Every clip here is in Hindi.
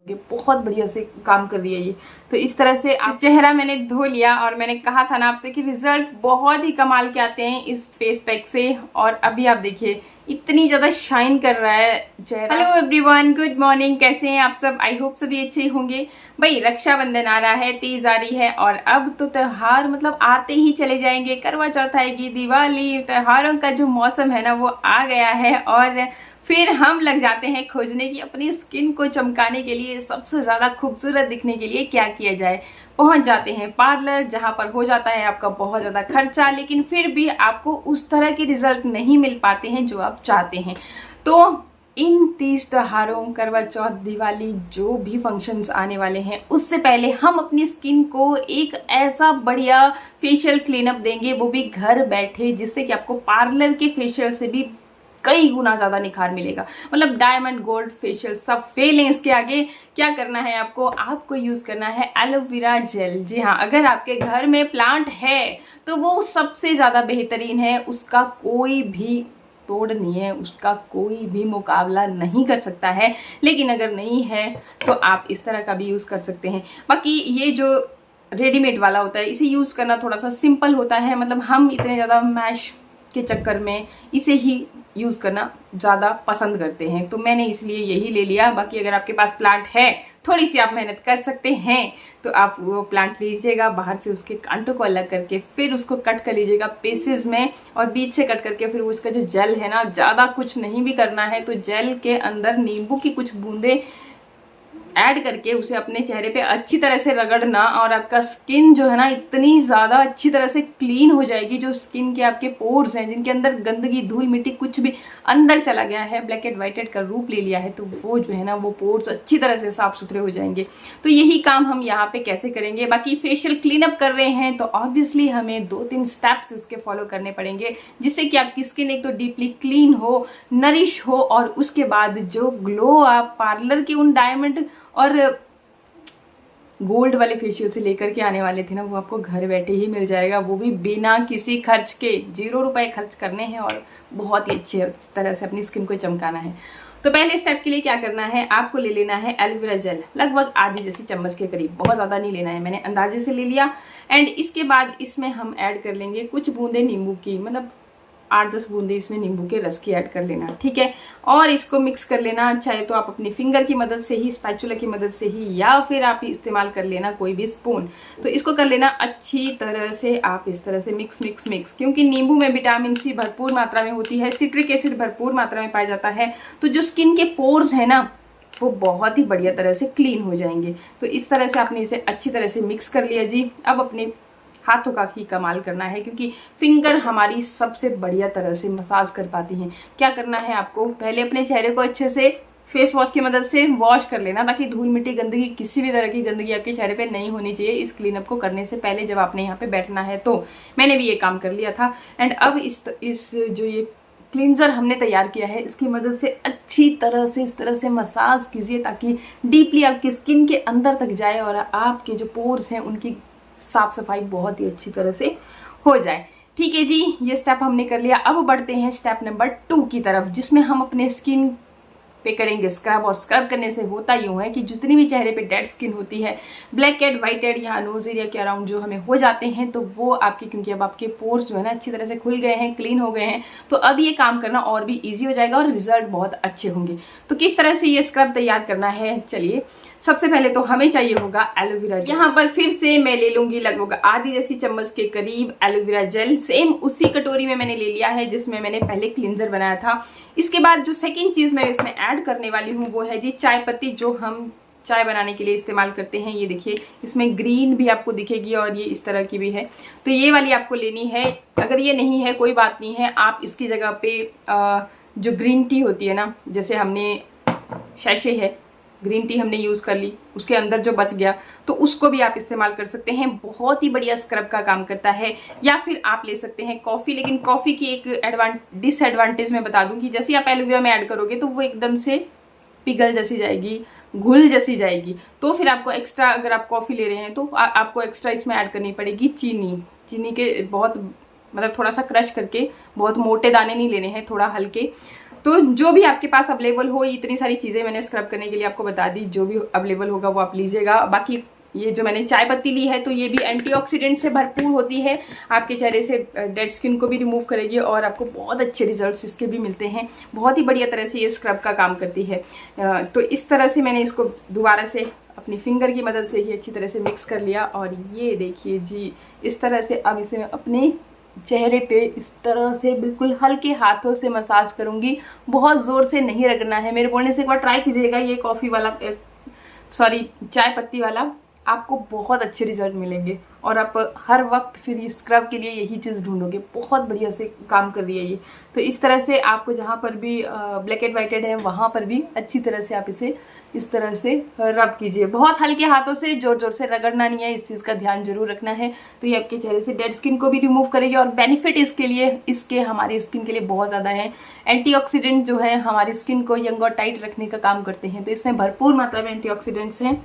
बहुत बढ़िया से काम कर रही है ये। तो इस तरह से आप चेहरा मैंने धो लिया और मैंने कहा था ना आपसे कि रिजल्ट बहुत ही कमाल के आते हैं इस फेस पैक से। और अभी आप देखिए इतनी ज़्यादा शाइन कर रहा है चेहरा। हेलो एवरीवन, गुड मॉर्निंग, कैसे हैं आप सब? आई होप सभी अच्छे होंगे। भाई रक्षाबंधन आ रहा है, तीज आ रही है और अब तो त्योहार मतलब आते ही चले जाएंगे। करवा चौथ आएगी, दिवाली, त्योहारों का जो मौसम है ना वो आ गया है। और फिर हम लग जाते हैं खोजने की अपनी स्किन को चमकाने के लिए, सबसे ज़्यादा खूबसूरत दिखने के लिए क्या किया जाए। पहुंच जाते हैं पार्लर, जहां पर हो जाता है आपका बहुत ज़्यादा खर्चा, लेकिन फिर भी आपको उस तरह के रिजल्ट नहीं मिल पाते हैं जो आप चाहते हैं। तो इन तीज त्योहारों, करवा चौथ, दिवाली, जो भी फंक्शंस आने वाले हैं, उससे पहले हम अपनी स्किन को एक ऐसा बढ़िया फेशियल क्लीनअप देंगे, वो भी घर बैठे, जिससे कि आपको पार्लर के फेशियल से भी कई गुना ज़्यादा निखार मिलेगा। मतलब डायमंड गोल्ड फेशियल सब फेल है इसके आगे। क्या करना है आपको यूज़ करना है एलोवेरा जेल। जी हाँ, अगर आपके घर में प्लांट है तो वो सबसे ज़्यादा बेहतरीन है, उसका कोई भी तोड़ नहीं है, उसका कोई भी मुकाबला नहीं कर सकता है। लेकिन अगर नहीं है तो आप इस तरह का भी यूज़ कर सकते हैं। बाकी ये जो रेडीमेड वाला होता है, इसे यूज़ करना थोड़ा सा सिंपल होता है। मतलब हम इतने ज़्यादा मैश के चक्कर में इसे ही यूज़ करना ज़्यादा पसंद करते हैं, तो मैंने इसलिए यही ले लिया। बाकी अगर आपके पास प्लांट है, थोड़ी सी आप मेहनत कर सकते हैं, तो आप वो प्लांट लीजिएगा, बाहर से उसके कांटों को अलग करके फिर उसको कट कर लीजिएगा पीसेज में, और बीच से कट करके फिर उसका जो जेल है ना, ज़्यादा कुछ नहीं भी करना है, तो जेल के अंदर नींबू की कुछ बूंदे ऐड करके उसे अपने चेहरे पे अच्छी तरह से रगड़ना, और आपका स्किन जो है ना इतनी ज़्यादा अच्छी तरह से क्लीन हो जाएगी। जो स्किन के आपके पोर्स हैं, जिनके अंदर गंदगी, धूल मिट्टी कुछ भी अंदर चला गया है, ब्लैक एंड वाइट का रूप ले लिया है, तो वो जो है ना वो पोर्स अच्छी तरह से साफ सुथरे हो जाएंगे। तो यही काम हम यहाँ पे कैसे करेंगे। बाकी फेशियल क्लीनअप कर रहे हैं तो ऑब्वियसली हमें 2-3 स्टेप्स इसके फॉलो करने पड़ेंगे, जिससे कि आपकी स्किन एक तो डीपली क्लीन हो, नरिश हो, और उसके बाद जो ग्लो आप पार्लर के उन डायमंड और गोल्ड वाले फेशियल से लेकर के आने वाले थे ना, वो आपको घर बैठे ही मिल जाएगा, वो भी बिना किसी खर्च के। 0 रुपए खर्च करने हैं और बहुत ही अच्छी तरह से अपनी स्किन को चमकाना है। तो पहले स्टेप के लिए क्या करना है, आपको ले लेना है एलोवेरा जेल, लगभग आधी जैसी चम्मच के करीब, बहुत ज़्यादा नहीं लेना है, मैंने अंदाजे से ले लिया। एंड इसके बाद इसमें हम ऐड कर लेंगे कुछ बूंदे नींबू की, मतलब 8-10 बूंदे इसमें नींबू के रस की ऐड कर लेना, ठीक है। और इसको मिक्स कर लेना, चाहे तो आप अपनी फिंगर की मदद से ही, स्पैचुला की मदद से ही, या फिर आप इस्तेमाल कर लेना कोई भी स्पून। तो इसको कर लेना अच्छी तरह से, आप इस तरह से मिक्स मिक्स मिक्स, क्योंकि नींबू में विटामिन सी भरपूर मात्रा में होती है, सिट्रिक एसिड भरपूर मात्रा में पाया जाता है, तो जो स्किन के पोर्स है ना वो बहुत ही बढ़िया तरह से क्लीन हो जाएंगे। तो इस तरह से आपने इसे अच्छी तरह से मिक्स कर लिया जी। अब अपने हाथों का ही कमाल करना है, क्योंकि फिंगर हमारी सबसे बढ़िया तरह से मसाज कर पाती हैं। क्या करना है आपको, पहले अपने चेहरे को अच्छे से फेस वॉश की मदद से वॉश कर लेना, ताकि धूल मिट्टी, गंदगी, किसी भी तरह की गंदगी आपके चेहरे पे नहीं होनी चाहिए इस क्लीनअप को करने से पहले, जब आपने यहाँ पे बैठना है। तो मैंने भी ये काम कर लिया था। एंड अब इस जो ये क्लींजर हमने तैयार किया है, इसकी मदद से अच्छी तरह से इस तरह से मसाज कीजिए, ताकि डीपली आपकी स्किन के अंदर तक जाए और आपके जो पोर्स हैं उनकी साफ सफाई बहुत ही अच्छी तरह से हो जाए। ठीक है जी, ये स्टेप हमने कर लिया। अब बढ़ते हैं स्टेप नंबर 2 की तरफ, जिसमें हम अपने स्किन पे करेंगे स्क्रब। और स्क्रब करने से होता यूँ है कि जितनी भी चेहरे पे डेड स्किन होती है, ब्लैक हेड, व्हाइट हेड, यहाँ नोज एरिया के अराउंड जो हमें हो जाते हैं, तो वो आपके, क्योंकि अब आपके पोर्स जो है ना अच्छी तरह से खुल गए हैं, क्लीन हो गए हैं, तो अब ये काम करना और भी ईजी हो जाएगा और रिजल्ट बहुत अच्छे होंगे। तो किस तरह से ये स्क्रब तैयार करना है, चलिए। सबसे पहले तो हमें चाहिए होगा एलोवेरा जेल। यहाँ पर फिर से मैं ले लूंगी लगभग आधी जैसी चम्मच के करीब एलोवेरा जेल, सेम उसी कटोरी में मैंने ले लिया है जिसमें मैंने पहले क्लींजर बनाया था। इसके बाद जो सेकंड चीज मैं इसमें ऐड करने वाली हूँ वो है जी चाय पत्ती, जो हम चाय बनाने के लिए इस्तेमाल करते हैं। ये देखिए, इसमें ग्रीन भी आपको दिखेगी और ये इस तरह की भी है, तो ये वाली आपको लेनी है। अगर ये नहीं है कोई बात नहीं है, आप इसकी जगह पे जो ग्रीन टी होती है ना, जैसे हमने शैशे है, ग्रीन टी हमने यूज़ कर ली, उसके अंदर जो बच गया तो उसको भी आप इस्तेमाल कर सकते हैं, बहुत ही बढ़िया स्क्रब का काम करता है। या फिर आप ले सकते हैं कॉफ़ी, लेकिन कॉफ़ी की एक डिसएडवांटेज मैं बता दूं कि जैसे आप एलोवेरा में ऐड करोगे तो वो एकदम से पिघल जैसी जाएगी, घुल जैसी जाएगी। तो फिर आपको एक्स्ट्रा, अगर आप कॉफ़ी ले रहे हैं तो आपको एक्स्ट्रा इसमें ऐड करनी पड़ेगी चीनी के बहुत, मतलब थोड़ा सा क्रश करके, बहुत मोटे दाने नहीं लेने हैं, थोड़ा हल्के। तो जो भी आपके पास अवेलेबल हो, इतनी सारी चीज़ें मैंने स्क्रब करने के लिए आपको बता दी, जो भी अवेलेबल होगा वो आप लीजिएगा। बाकी ये जो मैंने चाय पत्ती ली है तो ये भी एंटीऑक्सीडेंट से भरपूर होती है, आपके चेहरे से डेड स्किन को भी रिमूव करेगी और आपको बहुत अच्छे रिजल्ट्स इसके भी मिलते हैं। बहुत ही बढ़िया तरह से ये स्क्रब का काम करती है। तो इस तरह से मैंने इसको दोबारा से अपनी फिंगर की मदद से ही अच्छी तरह से मिक्स कर लिया और ये देखिए जी, इस तरह से अब इसे मैं अपने चेहरे पे इस तरह से बिल्कुल हल्के हाथों से मसाज करूँगी। बहुत ज़ोर से नहीं रगड़ना है। मेरे बोलने से एक बार ट्राई कीजिएगा ये कॉफ़ी वाला चाय पत्ती वाला, आपको बहुत अच्छे रिजल्ट मिलेंगे और आप हर वक्त फिर स्क्रब के लिए यही चीज़ ढूंढोगे। बहुत बढ़िया से काम कर रही है ये। तो इस तरह से आपको जहाँ पर भी ब्लैक एंड वाइटेड है वहाँ पर भी अच्छी तरह से आप इसे इस तरह से रब कीजिए। बहुत हल्के हाथों से, जोर जोर से रगड़ना नहीं है, इस चीज़ का ध्यान जरूर रखना है। तो ये आपके चेहरे से डेड स्किन को भी रिमूव करेगी और बेनिफिट इसके हमारी स्किन के लिए बहुत ज़्यादा है। एंटीऑक्सीडेंट जो है हमारी स्किन को यंग और टाइट रखने का काम करते हैं, तो इसमें भरपूर मात्रा में एंटीऑक्सीडेंट्स हैं।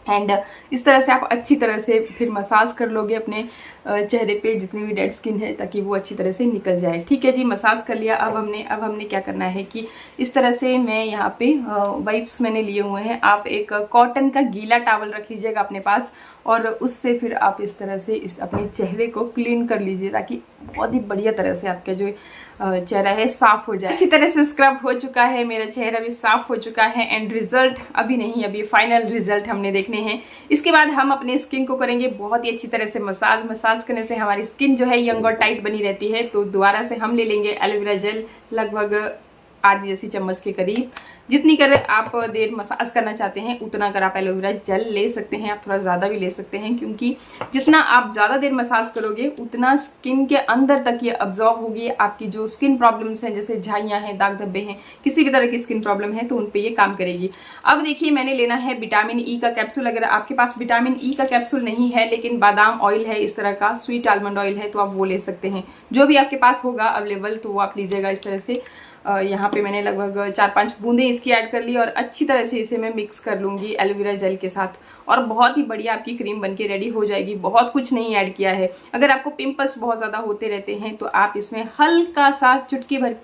एंड इस तरह से आप अच्छी तरह से फिर मसाज कर लोगे अपने चेहरे पे जितनी भी डेड स्किन है, ताकि वो अच्छी तरह से निकल जाए। ठीक है जी, मसाज कर लिया। अब हमने क्या करना है कि इस तरह से मैं यहाँ पे वाइप्स मैंने लिए हुए हैं। आप एक कॉटन का गीला टॉवल रख लीजिएगा अपने पास और उससे फिर आप इस तरह से अपने चेहरे को क्लीन कर लीजिए, ताकि बहुत ही बढ़िया तरह से आपका जो चेहरा है साफ हो जाए। अच्छी तरह से स्क्रब हो चुका है, मेरा चेहरा भी साफ हो चुका है। एंड रिजल्ट अभी नहीं, अभी फाइनल रिजल्ट हमने देखने हैं। इसके बाद हम अपने स्किन को करेंगे बहुत ही अच्छी तरह से मसाज करने से हमारी स्किन जो है यंग और टाइट बनी रहती है। तो दोबारा से हम ले लेंगे एलोवेरा जेल, लगभग आधी जैसी चम्मच के करीब। जितनी कर आप देर मसाज करना चाहते हैं उतना कर आप एलोवेरा जेल ले सकते हैं। आप थोड़ा ज़्यादा भी ले सकते हैं, क्योंकि जितना आप ज़्यादा देर मसाज करोगे उतना स्किन के अंदर तक ये अब्जॉर्ब होगी। आपकी जो स्किन प्रॉब्लम्स हैं, जैसे झाइयाँ हैं, दाग धब्बे हैं, किसी भी तरह की स्किन प्रॉब्लम है तो उन पर ये काम करेगी। अब देखिए, मैंने लेना है विटामिन ई का कैप्सूल। अगर आपके पास विटामिन ई का कैप्सूल नहीं है लेकिन बादाम ऑयल है, इस तरह का स्वीट आलमंड ऑयल है, तो आप वो ले सकते हैं। जो भी आपके पास होगा अवेलेबल तो वो आप लीजिएगा। इस तरह से यहाँ पे मैंने लगभग 4-5 बूंदें इसकी ऐड कर ली और अच्छी तरह से इसे मैं मिक्स कर लूँगी एलोवेरा जेल के साथ और बहुत ही बढ़िया आपकी क्रीम बनके रेडी हो जाएगी। बहुत कुछ नहीं ऐड किया है। अगर आपको पिंपल्स बहुत ज़्यादा होते रहते हैं तो आप इसमें हल्का सा चुटकी भर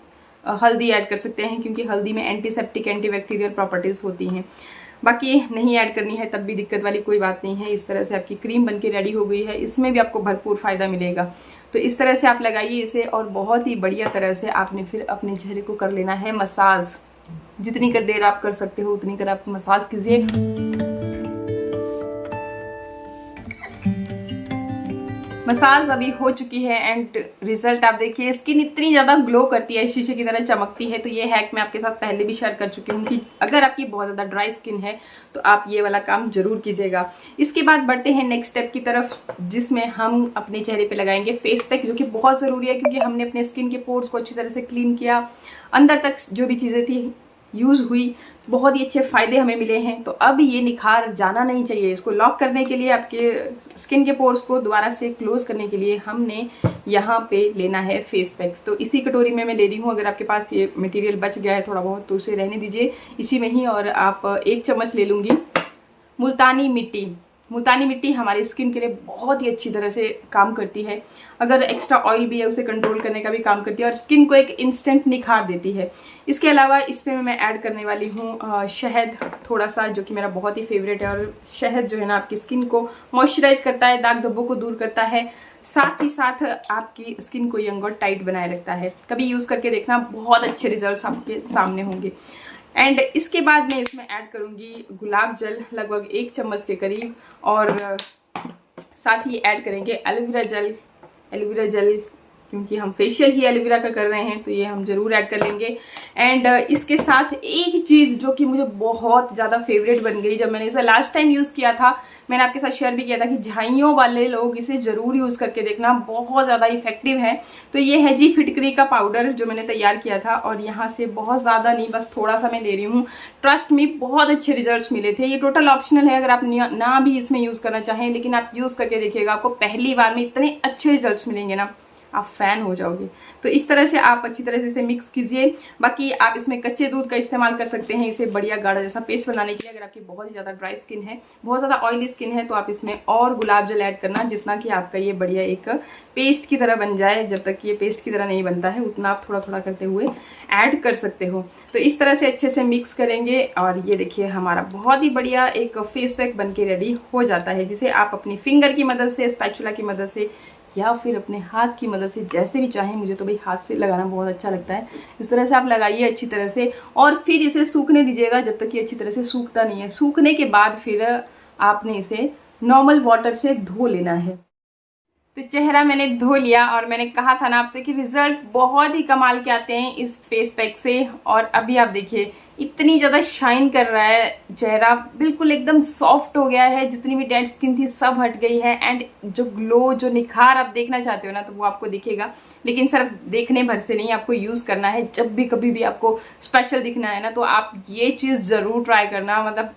हल्दी ऐड कर सकते हैं, क्योंकि हल्दी में एंटीसेप्टिक एंटीबैक्टीरियल प्रॉपर्टीज़ होती हैं। बाकी नहीं ऐड करनी है तब भी दिक्कत वाली कोई बात नहीं है। इस तरह से आपकी क्रीम बनके रेडी हो गई है। इसमें भी आपको भरपूर फ़ायदा मिलेगा। तो इस तरह से आप लगाइए इसे और बहुत ही बढ़िया तरह से आपने फिर अपने चेहरे को कर लेना है मसाज। जितनी कर देर आप कर सकते हो उतनी कर आप मसाज कीजिए। मसाज अभी हो चुकी है एंड रिजल्ट आप देखिए, स्किन इतनी ज़्यादा ग्लो करती है, शीशे की तरह चमकती है। तो ये हैक मैं आपके साथ पहले भी शेयर कर चुकी हूँ कि अगर आपकी बहुत ज़्यादा ड्राई स्किन है तो आप ये वाला काम जरूर कीजिएगा। इसके बाद बढ़ते हैं नेक्स्ट स्टेप की तरफ, जिसमें हम अपने चेहरे पे लगाएंगे फेस पैक, जो कि बहुत ज़रूरी है, क्योंकि हमने अपने स्किन के पोर्स को अच्छी तरह से क्लीन किया। अंदर तक जो भी चीज़ें थी यूज़ हुई, बहुत ही अच्छे फ़ायदे हमें मिले हैं। तो अब ये निखार जाना नहीं चाहिए। इसको लॉक करने के लिए, आपके स्किन के पोर्स को दोबारा से क्लोज करने के लिए हमने यहाँ पे लेना है फेस पैक। तो इसी कटोरी में मैं ले रही हूँ। अगर आपके पास ये मटेरियल बच गया है थोड़ा बहुत तो उसे रहने दीजिए इसी में ही। और आप 1 चम्मच ले लूँगी मुल्तानी मिट्टी। मुल्तानी मिट्टी हमारी स्किन के लिए बहुत ही अच्छी तरह से काम करती है। अगर एक्स्ट्रा ऑयल भी है उसे कंट्रोल करने का भी काम करती है और स्किन को एक इंस्टेंट निखार देती है। इसके अलावा इसमें मैं ऐड करने वाली हूँ शहद थोड़ा सा, जो कि मेरा बहुत ही फेवरेट है। और शहद जो है ना आपकी स्किन को मॉइस्चराइज करता है, दाग धब्बों को दूर करता है, साथ ही साथ आपकी स्किन को यंग और टाइट बनाए रखता है। कभी यूज़ करके देखना, बहुत अच्छे रिजल्ट्स आपके सामने होंगे। एंड इसके बाद मैं इसमें ऐड करूँगी गुलाब जल, लगभग 1 चम्मच के करीब, और साथ ही ऐड करेंगे एलोवेरा जेल। एलोवेरा जेल क्योंकि हम फेशियल ही एलोवेरा का कर रहे हैं तो ये हम ज़रूर ऐड कर लेंगे। एंड इसके साथ एक चीज़ जो कि मुझे बहुत ज़्यादा फेवरेट बन गई, जब मैंने इसे लास्ट टाइम यूज़ किया था, मैंने आपके साथ शेयर भी किया था कि झाइयों वाले लोग इसे ज़रूर यूज़ करके देखना, बहुत ज़्यादा इफेक्टिव है। तो ये है जी फिटकरी का पाउडर जो मैंने तैयार किया था, और यहाँ से बहुत ज़्यादा नहीं, बस थोड़ा सा मैं ले रही हूँ। ट्रस्ट मी, बहुत अच्छे रिजल्ट्स मिले थे। ये टोटल ऑप्शनल है, अगर आप ना भी इसमें यूज़ करना चाहें, लेकिन आप यूज़ करके देखिएगा, आपको पहली बार में इतने अच्छे रिजल्ट्स मिलेंगे ना, आप फैन हो जाओगे। तो इस तरह से आप अच्छी तरह से इसे मिक्स कीजिए। बाकी आप इसमें कच्चे दूध का इस्तेमाल कर सकते हैं इसे बढ़िया गाढ़ा जैसा पेस्ट बनाने के लिए। अगर आपकी बहुत ही ज़्यादा ड्राई स्किन है, बहुत ज़्यादा ऑयली स्किन है, तो आप इसमें और गुलाब जल ऐड करना, जितना कि आपका ये बढ़िया एक पेस्ट की तरह बन जाए। जब तक ये पेस्ट की तरह नहीं बनता है उतना आप थोड़ा थोड़ा करते हुए ऐड कर सकते हो। तो इस तरह से अच्छे से मिक्स करेंगे और ये देखिए हमारा बहुत ही बढ़िया एक फेस पैक बन के रेडी हो जाता है, जिसे आप अपनी फिंगर की मदद से, स्पैचुला की मदद से या फिर अपने हाथ की मदद से जैसे भी चाहें, मुझे तो भाई हाथ से लगाना बहुत अच्छा लगता है। इस तरह से आप लगाइए अच्छी तरह से और फिर इसे सूखने दीजिएगा जब तक ये अच्छी तरह से सूखता नहीं है। सूखने के बाद फिर आपने इसे नॉर्मल वाटर से धो लेना है। तो चेहरा मैंने धो लिया और मैंने कहा था ना आपसे कि रिजल्ट बहुत ही कमाल के आते हैं इस फेस पैक से। और अभी आप देखिए इतनी ज़्यादा शाइन कर रहा है चेहरा, बिल्कुल एकदम सॉफ्ट हो गया है। जितनी भी डेड स्किन थी सब हट गई है एंड जो ग्लो, जो निखार आप देखना चाहते हो ना, तो वो आपको दिखेगा। लेकिन सिर्फ देखने भर से नहीं, आपको यूज़ करना है। जब भी कभी भी आपको स्पेशल दिखना है ना, तो आप ये चीज़ ज़रूर ट्राई करना, मतलब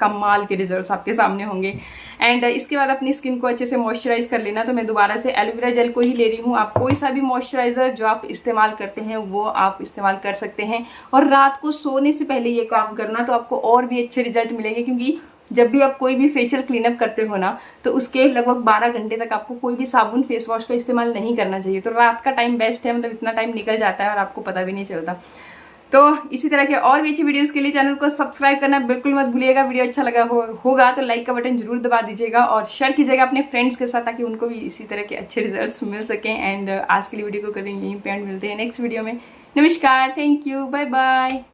कमाल के रिजल्ट्स आपके सामने होंगे। एंड इसके बाद अपनी स्किन को अच्छे से मॉइस्चराइज कर लेना। तो मैं दोबारा से एलोवेरा जेल को ही ले रही हूँ। आप कोई सा भी मॉइस्चराइजर जो आप इस्तेमाल करते हैं वो आप इस्तेमाल कर सकते हैं। और रात को सोने से पहले ये काम करना, तो आपको और भी अच्छे रिजल्ट मिलेंगे। क्योंकि जब भी आप कोई भी फेशियल क्लीनअप करते हो ना, तो उसके लगभग 12 घंटे तक आपको कोई भी साबुन, फेस वॉश का इस्तेमाल नहीं करना चाहिए। तो रात का टाइम बेस्ट है, मतलब इतना टाइम निकल जाता है और आपको पता भी नहीं चलता। तो इसी तरह के और भी अच्छी वीडियोस के लिए चैनल को सब्सक्राइब करना बिल्कुल मत भूलिएगा। वीडियो अच्छा लगा होगा तो लाइक का बटन जरूर दबा दीजिएगा और शेयर कीजिएगा अपने फ्रेंड्स के साथ, ताकि उनको भी इसी तरह के अच्छे रिजल्ट्स मिल सकें। एंड आज के लिए वीडियो को करेंगे यहीं पे एंड मिलते हैं नेक्स्ट वीडियो में। नमस्कार, थैंक यू, बाय बाय।